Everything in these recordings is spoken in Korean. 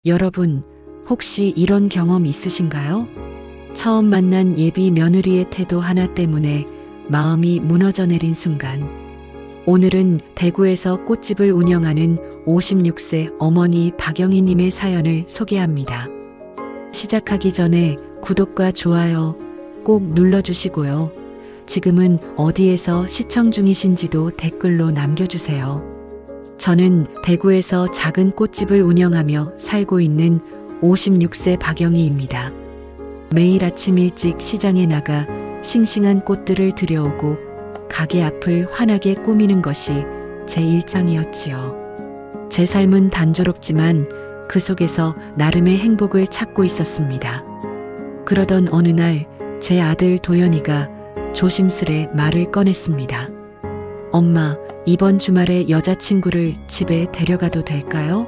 여러분, 혹시 이런 경험 있으신가요? 처음 만난 예비 며느리의 태도 하나 때문에 마음이 무너져 내린 순간. 오늘은 대구에서 꽃집을 운영하는 56세 어머니 박영희님의 사연을 소개합니다. 시작하기 전에 구독과 좋아요 꼭 눌러주시고요. 지금은 어디에서 시청 중이신지도 댓글로 남겨주세요. 저는 대구에서 작은 꽃집을 운영하며 살고 있는 56세 박영희입니다. 매일 아침 일찍 시장에 나가 싱싱한 꽃들을 들여오고 가게 앞을 환하게 꾸미는 것이 제 일상이었지요. 제 삶은 단조롭지만 그 속에서 나름의 행복을 찾고 있었습니다. 그러던 어느 날 제 아들 도연이가 조심스레 말을 꺼냈습니다. 엄마, 이번 주말에 여자친구를 집에 데려가도 될까요?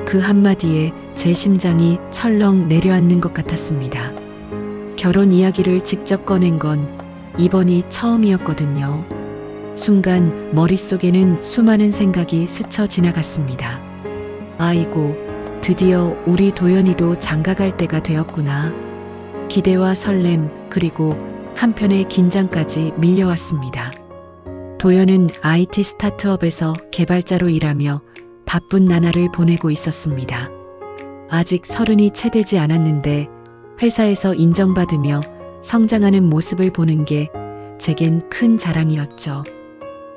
그 한마디에 제 심장이 철렁 내려앉는 것 같았습니다. 결혼 이야기를 직접 꺼낸 건 이번이 처음이었거든요. 순간 머릿속에는 수많은 생각이 스쳐 지나갔습니다. 아이고, 드디어 우리 도연이도 장가갈 때가 되었구나. 기대와 설렘, 그리고 한편의 긴장까지 밀려왔습니다. 도연은 IT 스타트업에서 개발자로 일하며 바쁜 나날을 보내고 있었습니다. 아직 30이 채 되지 않았는데 회사에서 인정받으며 성장하는 모습을 보는 게 제겐 큰 자랑이었죠.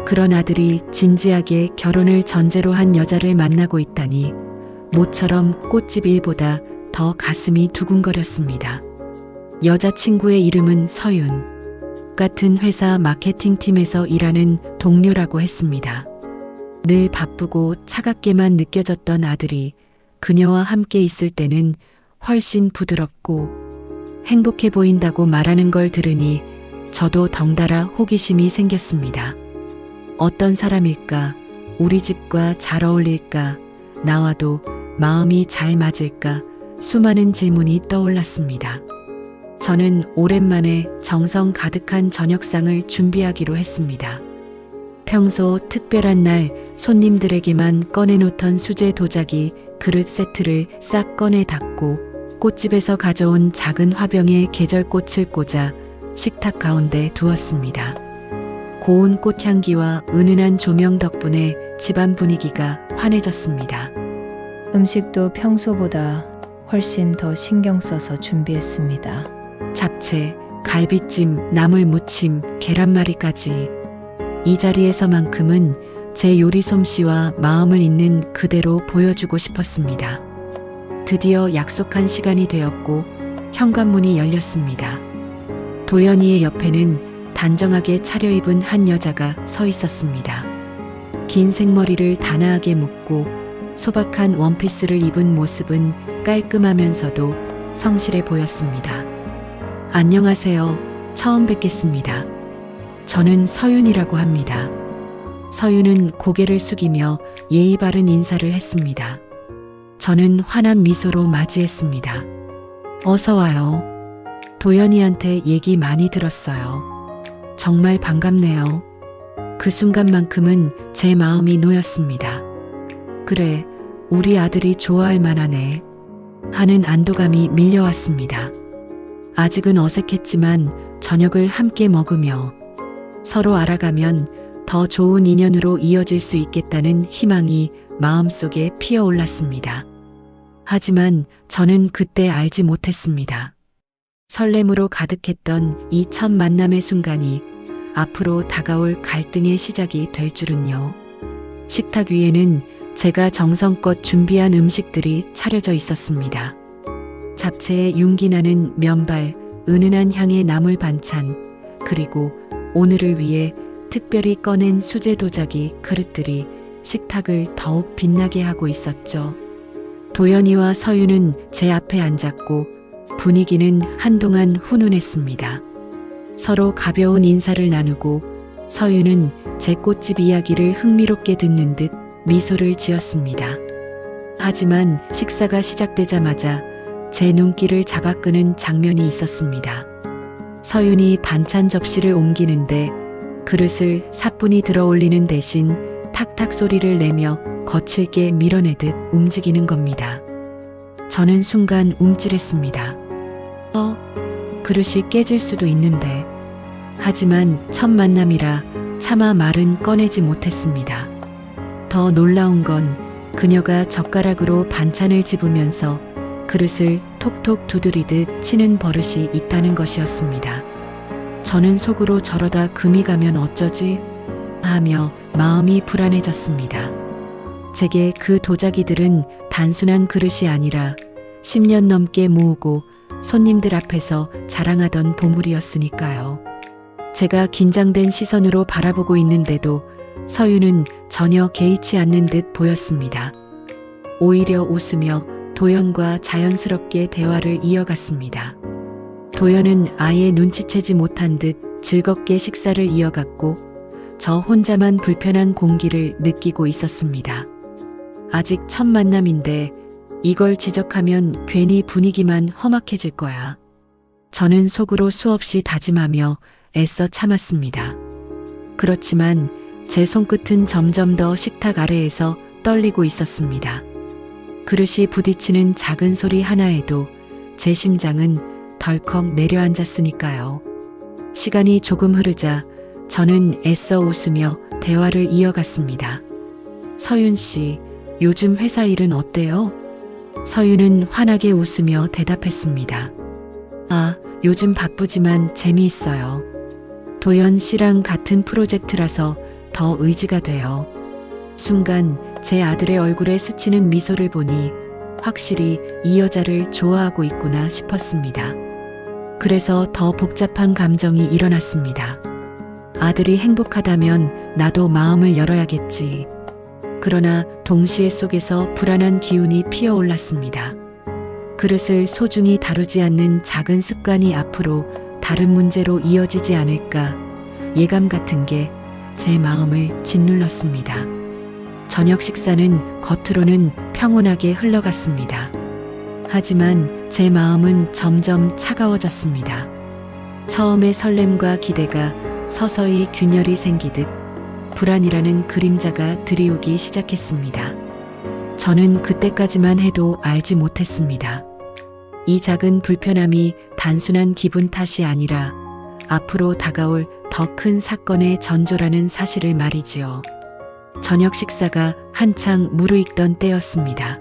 그런 아들이 진지하게 결혼을 전제로 한 여자를 만나고 있다니 모처럼 꽃집 일보다 더 가슴이 두근거렸습니다. 여자친구의 이름은 서윤. 같은 회사 마케팅팀에서 일하는 동료라고 했습니다. 늘 바쁘고 차갑게만 느껴졌던 아들이 그녀와 함께 있을 때는 훨씬 부드럽고 행복해 보인다고 말하는 걸 들으니 저도 덩달아 호기심이 생겼습니다. 어떤 사람일까? 우리 집과 잘 어울릴까? 나와도 마음이 잘 맞을까? 수많은 질문이 떠올랐습니다. 저는 오랜만에 정성 가득한 저녁상을 준비하기로 했습니다. 평소 특별한 날 손님들에게만 꺼내놓던 수제 도자기 그릇 세트를 싹 꺼내 닫고 꽃집에서 가져온 작은 화병에 계절꽃을 꽂아 식탁 가운데 두었습니다. 고운 꽃향기와 은은한 조명 덕분에 집안 분위기가 환해졌습니다. 음식도 평소보다 훨씬 더 신경 써서 준비했습니다. 잡채, 갈비찜, 나물 무침, 계란말이까지. 이 자리에서만큼은 제 요리 솜씨와 마음을 있는 그대로 보여주고 싶었습니다. 드디어 약속한 시간이 되었고 현관문이 열렸습니다. 도연이의 옆에는 단정하게 차려입은 한 여자가 서 있었습니다. 긴 생머리를 단아하게 묶고 소박한 원피스를 입은 모습은 깔끔하면서도 성실해 보였습니다. 안녕하세요. 처음 뵙겠습니다. 저는 서윤이라고 합니다. 서윤은 고개를 숙이며 예의 바른 인사를 했습니다. 저는 환한 미소로 맞이했습니다. 어서 와요. 도연이한테 얘기 많이 들었어요. 정말 반갑네요. 그 순간만큼은 제 마음이 놓였습니다. 그래, 우리 아들이 좋아할 만하네. 하는 안도감이 밀려왔습니다. 아직은 어색했지만 저녁을 함께 먹으며 서로 알아가면 더 좋은 인연으로 이어질 수 있겠다는 희망이 마음속에 피어올랐습니다. 하지만 저는 그때 알지 못했습니다. 설렘으로 가득했던 이 첫 만남의 순간이 앞으로 다가올 갈등의 시작이 될 줄은요. 식탁 위에는 제가 정성껏 준비한 음식들이 차려져 있었습니다. 잡채에 윤기 나는 면발, 은은한 향의 나물 반찬, 그리고 오늘을 위해 특별히 꺼낸 수제 도자기 그릇들이 식탁을 더욱 빛나게 하고 있었죠. 도연이와 서윤은 제 앞에 앉았고 분위기는 한동안 훈훈했습니다. 서로 가벼운 인사를 나누고 서윤은 제 꽃집 이야기를 흥미롭게 듣는 듯 미소를 지었습니다. 하지만 식사가 시작되자마자 제 눈길을 잡아끄는 장면이 있었습니다. 서윤이 반찬 접시를 옮기는데 그릇을 사뿐히 들어 올리는 대신 탁탁 소리를 내며 거칠게 밀어내듯 움직이는 겁니다. 저는 순간 움찔했습니다. 그릇이 깨질 수도 있는데. 하지만 첫 만남이라 차마 말은 꺼내지 못했습니다. 더 놀라운 건 그녀가 젓가락으로 반찬을 집으면서 그릇을 톡톡 두드리듯 치는 버릇이 있다는 것이었습니다. 저는 속으로 저러다 금이 가면 어쩌지? 하며 마음이 불안해졌습니다. 제게 그 도자기들은 단순한 그릇이 아니라 10년 넘게 모으고 손님들 앞에서 자랑하던 보물이었으니까요. 제가 긴장된 시선으로 바라보고 있는데도 서윤은 전혀 개의치 않는 듯 보였습니다. 오히려 웃으며 도연과 자연스럽게 대화를 이어갔습니다. 도연은 아예 눈치채지 못한 듯 즐겁게 식사를 이어갔고 저 혼자만 불편한 공기를 느끼고 있었습니다. 아직 첫 만남인데 이걸 지적하면 괜히 분위기만 험악해질 거야. 저는 속으로 수없이 다짐하며 애써 참았습니다. 그렇지만 제 손끝은 점점 더 식탁 아래에서 떨리고 있었습니다. 그릇이 부딪히는 작은 소리 하나에도 제 심장은 덜컥 내려앉았으니까요. 시간이 조금 흐르자 저는 애써 웃으며 대화를 이어갔습니다. 서윤 씨, 요즘 회사 일은 어때요? 서윤은 환하게 웃으며 대답했습니다. 요즘 바쁘지만 재미있어요. 도연 씨랑 같은 프로젝트라서 더 의지가 돼요. 순간 제 아들의 얼굴에 스치는 미소를 보니 확실히 이 여자를 좋아하고 있구나 싶었습니다. 그래서 더 복잡한 감정이 일어났습니다. 아들이 행복하다면 나도 마음을 열어야겠지. 그러나 동시에 속에서 불안한 기운이 피어올랐습니다. 그릇을 소중히 다루지 않는 작은 습관이 앞으로 다른 문제로 이어지지 않을까 예감 같은 게 제 마음을 짓눌렀습니다. 저녁 식사는 겉으로는 평온하게 흘러갔습니다. 하지만 제 마음은 점점 차가워졌습니다. 처음의 설렘과 기대가 서서히 균열이 생기듯 불안이라는 그림자가 드리우기 시작했습니다. 저는 그때까지만 해도 알지 못했습니다. 이 작은 불편함이 단순한 기분 탓이 아니라 앞으로 다가올 더 큰 사건의 전조라는 사실을 말이지요. 저녁 식사가 한창 무르익던 때였습니다.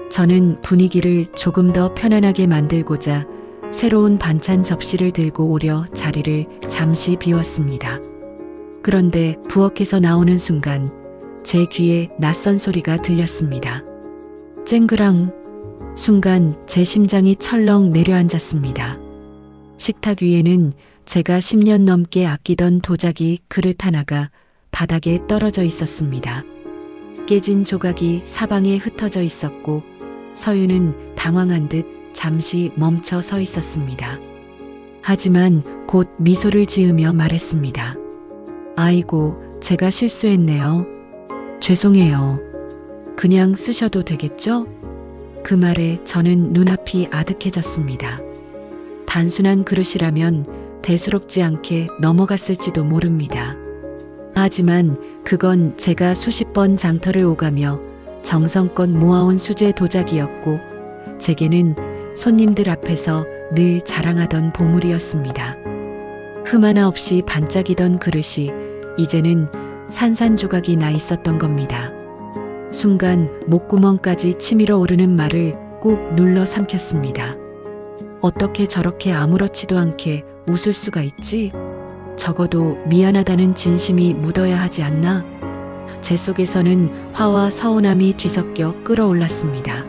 저는 분위기를 조금 더 편안하게 만들고자 새로운 반찬 접시를 들고 오려 자리를 잠시 비웠습니다. 그런데 부엌에서 나오는 순간 제 귀에 낯선 소리가 들렸습니다. 쨍그랑. 순간 제 심장이 철렁 내려앉았습니다. 식탁 위에는 제가 10년 넘게 아끼던 도자기 그릇 하나가 바닥에 떨어져 있었습니다. 깨진 조각이 사방에 흩어져 있었고 서윤은 당황한 듯 잠시 멈춰 서 있었습니다. 하지만 곧 미소를 지으며 말했습니다. 아이고, 제가 실수했네요. 죄송해요. 그냥 쓰셔도 되겠죠? 그 말에 저는 눈앞이 아득해졌습니다. 단순한 그릇이라면 대수롭지 않게 넘어갔을지도 모릅니다. 하지만 그건 제가 수십 번 장터를 오가며 정성껏 모아온 수제 도자기였고 제게는 손님들 앞에서 늘 자랑하던 보물이었습니다. 흠 하나 없이 반짝이던 그릇이 이제는 산산조각이 나 있었던 겁니다. 순간 목구멍까지 치밀어 오르는 말을 꾹 눌러 삼켰습니다. 어떻게 저렇게 아무렇지도 않게 웃을 수가 있지? 적어도 미안하다는 진심이 묻어야 하지 않나? 제 속에서는 화와 서운함이 뒤섞여 끓어올랐습니다.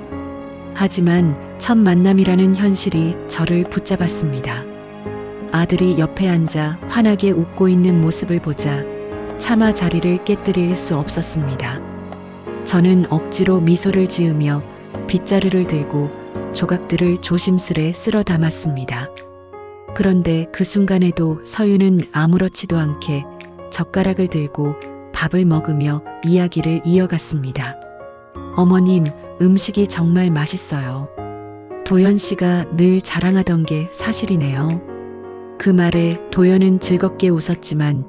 하지만 첫 만남이라는 현실이 저를 붙잡았습니다. 아들이 옆에 앉아 환하게 웃고 있는 모습을 보자 차마 자리를 깨뜨릴 수 없었습니다. 저는 억지로 미소를 지으며 빗자루를 들고 조각들을 조심스레 쓸어 담았습니다. 그런데 그 순간에도 서윤은 아무렇지도 않게 젓가락을 들고 밥을 먹으며 이야기를 이어갔습니다. 어머님, 음식이 정말 맛있어요. 도연 씨가 늘 자랑하던 게 사실이네요. 그 말에 도연은 즐겁게 웃었지만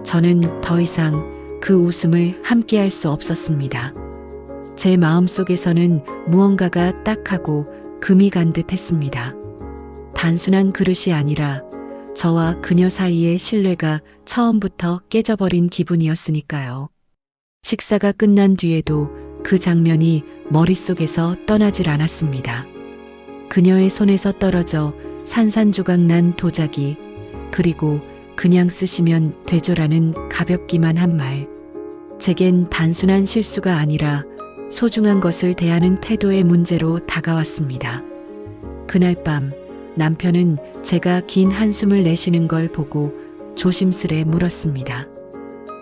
저는 더 이상 그 웃음을 함께할 수 없었습니다. 제 마음속에서는 무언가가 딱하고 금이 간 듯 했습니다. 단순한 그릇이 아니라 저와 그녀 사이의 신뢰가 처음부터 깨져버린 기분이었으니까요. 식사가 끝난 뒤에도 그 장면이 머릿속에서 떠나질 않았습니다. 그녀의 손에서 떨어져 산산조각난 도자기, 그리고 그냥 쓰시면 되죠라는 가볍기만 한 말. 제겐 단순한 실수가 아니라 소중한 것을 대하는 태도의 문제로 다가왔습니다. 그날 밤 남편은 제가 긴 한숨을 내쉬는 걸 보고 조심스레 물었습니다.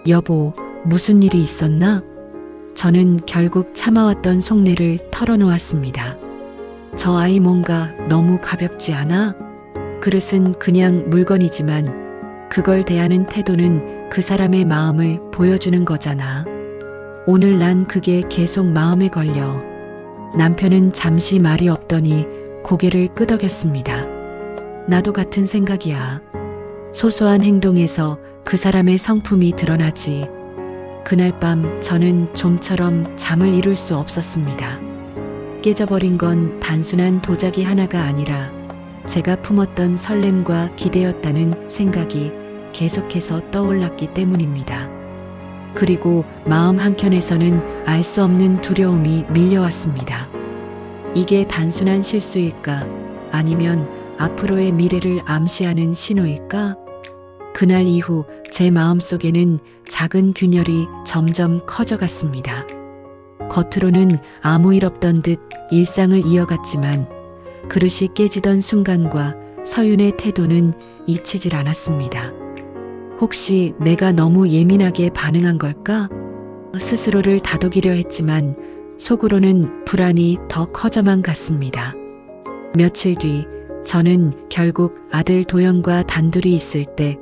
여보, 무슨 일이 있었나? 저는 결국 참아왔던 속내를 털어놓았습니다. 저 아이 뭔가 너무 가볍지 않아? 그릇은 그냥 물건이지만 그걸 대하는 태도는 그 사람의 마음을 보여주는 거잖아. 오늘 난 그게 계속 마음에 걸려. 남편은 잠시 말이 없더니 고개를 끄덕였습니다. 나도 같은 생각이야. 소소한 행동에서 그 사람의 성품이 드러나지. 그날 밤 저는 좀처럼 잠을 이룰 수 없었습니다. 깨져버린 건 단순한 도자기 하나가 아니라 제가 품었던 설렘과 기대였다는 생각이 계속해서 떠올랐기 때문입니다. 그리고 마음 한켠에서는 알 수 없는 두려움이 밀려왔습니다. 이게 단순한 실수일까? 아니면 앞으로의 미래를 암시하는 신호일까? 그날 이후 제 마음속에는 작은 균열이 점점 커져갔습니다. 겉으로는 아무 일 없던 듯 일상을 이어갔지만 그릇이 깨지던 순간과 서윤의 태도는 잊히질 않았습니다. 혹시 내가 너무 예민하게 반응한 걸까? 스스로를 다독이려 했지만 속으로는 불안이 더 커져만 갔습니다. 며칠 뒤 저는 결국 아들 도연과 단둘이 있을 때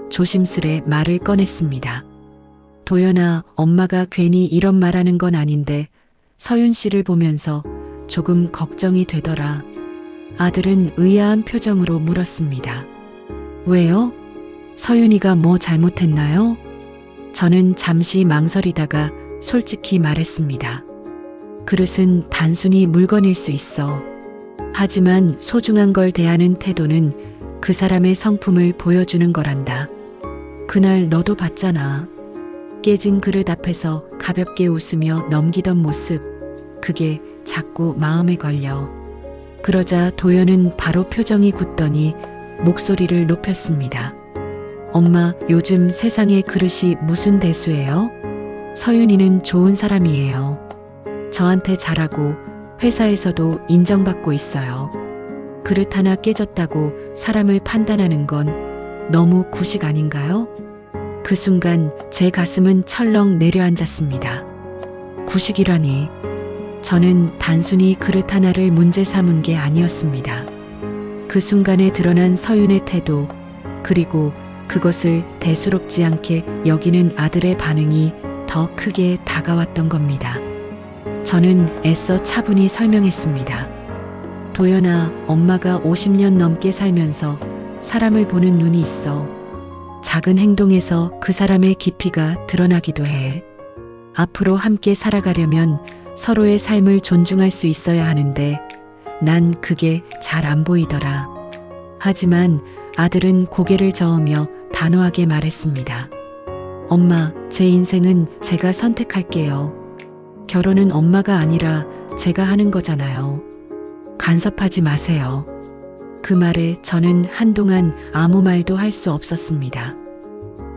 조심스레 말을 꺼냈습니다. 도연아, 엄마가 괜히 이런 말하는 건 아닌데 서윤 씨를 보면서 조금 걱정이 되더라. 아들은 의아한 표정으로 물었습니다. 왜요? 서윤이가 뭐 잘못했나요? 저는 잠시 망설이다가 솔직히 말했습니다. 그릇은 단순히 물건일 수 있어. 하지만 소중한 걸 대하는 태도는 그 사람의 성품을 보여주는 거란다. 그날 너도 봤잖아. 깨진 그릇 앞에서 가볍게 웃으며 넘기던 모습. 그게 자꾸 마음에 걸려. 그러자 도연은 바로 표정이 굳더니 목소리를 높였습니다. 엄마, 요즘 세상의 그릇이 무슨 대수예요? 서윤이는 좋은 사람이에요. 저한테 잘하고 회사에서도 인정받고 있어요. 그릇 하나 깨졌다고 사람을 판단하는 건 너무 구식 아닌가요? 그 순간 제 가슴은 철렁 내려앉았습니다. 구식이라니. 저는 단순히 그릇 하나를 문제 삼은 게 아니었습니다. 그 순간에 드러난 서윤의 태도, 그리고 그것을 대수롭지 않게 여기는 아들의 반응이 더 크게 다가왔던 겁니다. 저는 애써 차분히 설명했습니다. 도연아, 엄마가 50년 넘게 살면서 사람을 보는 눈이 있어. 작은 행동에서 그 사람의 깊이가 드러나기도 해. 앞으로 함께 살아가려면 서로의 삶을 존중할 수 있어야 하는데 난 그게 잘 안 보이더라. 하지만 아들은 고개를 저으며 단호하게 말했습니다. 엄마, 제 인생은 제가 선택할게요. 결혼은 엄마가 아니라 제가 하는 거잖아요. 간섭하지 마세요. 그 말에 저는 한동안 아무 말도 할 수 없었습니다.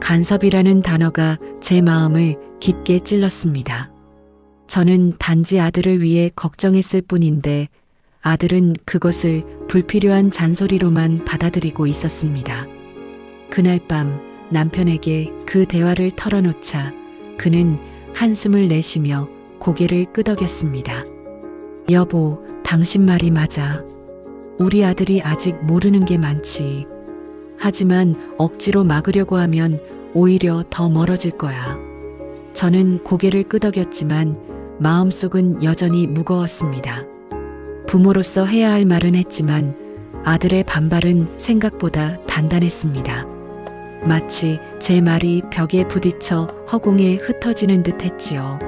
간섭이라는 단어가 제 마음을 깊게 찔렀습니다. 저는 단지 아들을 위해 걱정했을 뿐인데 아들은 그것을 불필요한 잔소리로만 받아들이고 있었습니다. 그날 밤 남편에게 그 대화를 털어놓자 그는 한숨을 내쉬며 고개를 끄덕였습니다. 여보, 당신 말이 맞아. 우리 아들이 아직 모르는 게 많지. 하지만 억지로 막으려고 하면 오히려 더 멀어질 거야. 저는 고개를 끄덕였지만 마음속은 여전히 무거웠습니다. 부모로서 해야 할 말은 했지만 아들의 반발은 생각보다 단단했습니다. 마치 제 말이 벽에 부딪혀 허공에 흩어지는 듯 했지요.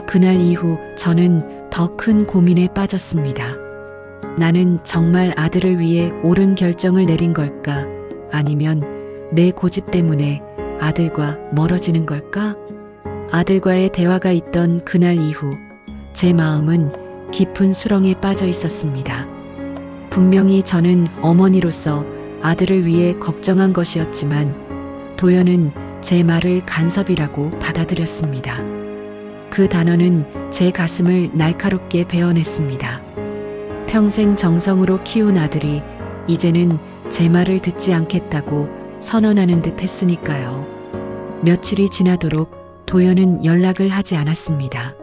그날 이후 저는 더 큰 고민에 빠졌습니다. 나는 정말 아들을 위해 옳은 결정을 내린 걸까? 아니면 내 고집 때문에 아들과 멀어지는 걸까? 아들과의 대화가 있던 그날 이후 제 마음은 깊은 수렁에 빠져 있었습니다. 분명히 저는 어머니로서 아들을 위해 걱정한 것이었지만 도연은 제 말을 간섭이라고 받아들였습니다. 그 단어는 제 가슴을 날카롭게 베어냈습니다. 평생 정성으로 키운 아들이 이제는 제 말을 듣지 않겠다고 선언하는 듯 했으니까요. 며칠이 지나도록 도연은 연락을 하지 않았습니다.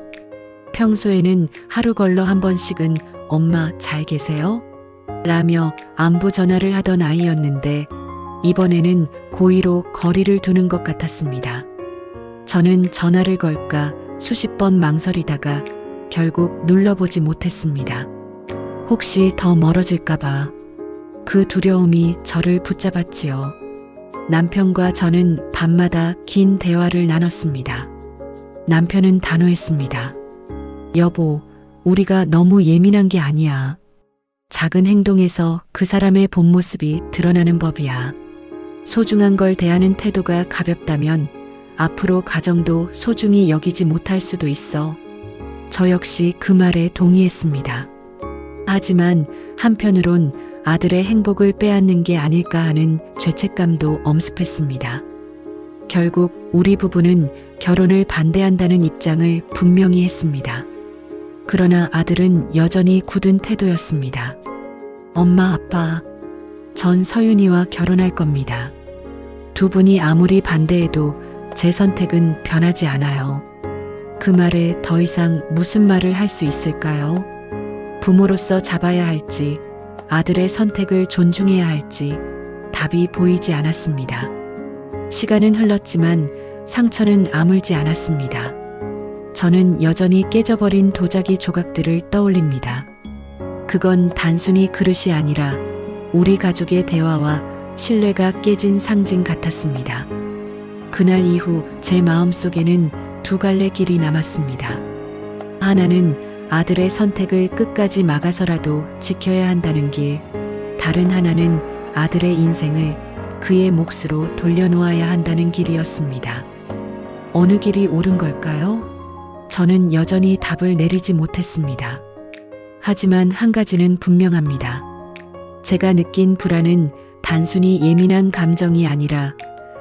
평소에는 하루 걸러 한 번씩은 엄마 잘 계세요? 라며 안부 전화를 하던 아이였는데 이번에는 고의로 거리를 두는 것 같았습니다. 저는 전화를 걸까 수십 번 망설이다가 결국 눌러보지 못했습니다. 혹시 더 멀어질까봐 그 두려움이 저를 붙잡았지요. 남편과 저는 밤마다 긴 대화를 나눴습니다. 남편은 단호했습니다. 여보, 우리가 너무 예민한 게 아니야. 작은 행동에서 그 사람의 본 모습이 드러나는 법이야. 소중한 걸 대하는 태도가 가볍다면 앞으로 가정도 소중히 여기지 못할 수도 있어. 저 역시 그 말에 동의했습니다. 하지만 한편으론 아들의 행복을 빼앗는 게 아닐까 하는 죄책감도 엄습했습니다. 결국 우리 부부는 결혼을 반대한다는 입장을 분명히 했습니다. 그러나 아들은 여전히 굳은 태도였습니다. 엄마, 아빠, 전 서윤이와 결혼할 겁니다. 두 분이 아무리 반대해도 제 선택은 변하지 않아요. 그 말에 더 이상 무슨 말을 할 수 있을까요? 부모로서 잡아야 할지, 아들의 선택을 존중해야 할지 답이 보이지 않았습니다. 시간은 흘렀지만 상처는 아물지 않았습니다. 저는 여전히 깨져버린 도자기 조각들을 떠올립니다. 그건 단순히 그릇이 아니라 우리 가족의 대화와 신뢰가 깨진 상징 같았습니다. 그날 이후 제 마음속에는 두 갈래 길이 남았습니다. 하나는 아들의 선택을 끝까지 막아서라도 지켜야 한다는 길, 다른 하나는 아들의 인생을 그의 몫으로 돌려놓아야 한다는 길이었습니다. 어느 길이 옳은 걸까요? 저는 여전히 답을 내리지 못했습니다. 하지만 한 가지는 분명합니다. 제가 느낀 불안은 단순히 예민한 감정이 아니라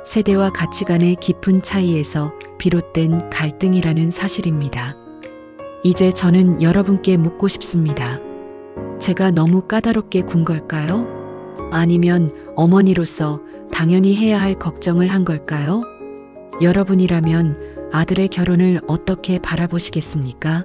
세대와 가치관의 깊은 차이에서 비롯된 갈등이라는 사실입니다. 이제 저는 여러분께 묻고 싶습니다. 제가 너무 까다롭게 군 걸까요? 아니면 어머니로서 당연히 해야 할 걱정을 한 걸까요? 여러분이라면 아들의 결혼을 어떻게 바라보시겠습니까?